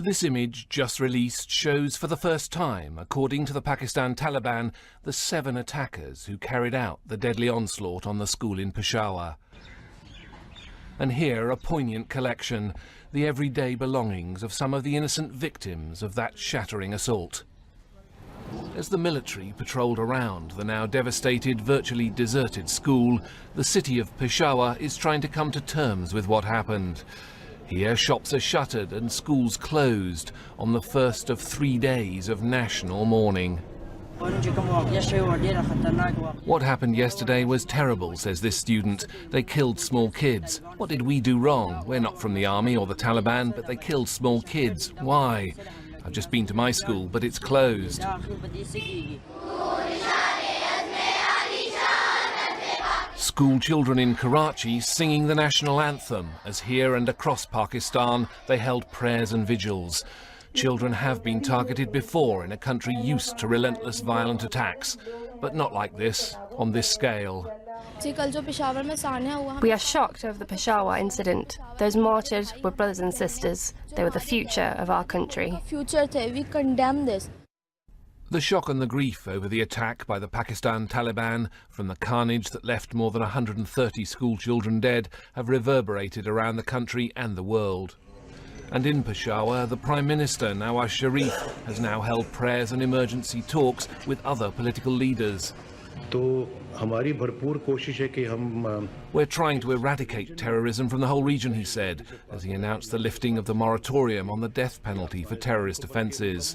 This image, just released, shows for the first time, according to the Pakistan Taliban, the 7 attackers who carried out the deadly onslaught on the school in Peshawar. And here, a poignant collection, the everyday belongings of some of the innocent victims of that shattering assault. As the military patrolled around the now devastated, virtually deserted school, the city of Peshawar is trying to come to terms with what happened. Here, shops are shuttered and schools closed on the first of 3 days of national mourning. What happened yesterday was terrible, says this student. They killed small kids. What did we do wrong? We're not from the army or the Taliban, but they killed small kids. Why? I've just been to my school, but it's closed. School children in Karachi singing the national anthem as here and across Pakistan they held prayers and vigils. Children have been targeted before in a country used to relentless violent attacks, but not like this, on this scale. We are shocked over the Peshawar incident. Those martyred were brothers and sisters. They were the future of our country. We condemn this. The shock and the grief over the attack by the Pakistan Taliban, from the carnage that left more than 130 school children dead, have reverberated around the country and the world. And in Peshawar, the Prime Minister, Nawaz Sharif, has now held prayers and emergency talks with other political leaders. We're trying to eradicate terrorism from the whole region, he said, as he announced the lifting of the moratorium on the death penalty for terrorist offences.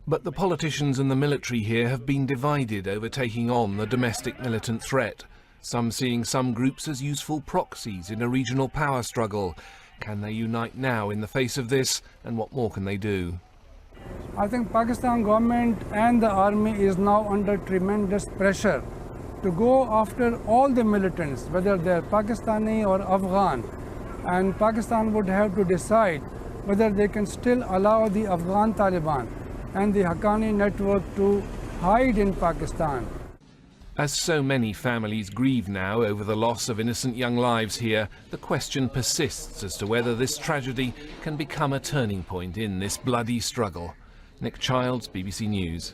But the politicians and the military here have been divided over taking on the domestic militant threat, some seeing some groups as useful proxies in a regional power struggle. Can they unite now in the face of this, and what more can they do? I think Pakistan government and the army is now under tremendous pressure to go after all the militants, whether they're Pakistani or Afghan. And Pakistan would have to decide whether they can still allow the Afghan Taliban and the Haqqani network to hide in Pakistan. As so many families grieve now over the loss of innocent young lives here, the question persists as to whether this tragedy can become a turning point in this bloody struggle. Nick Childs, BBC News.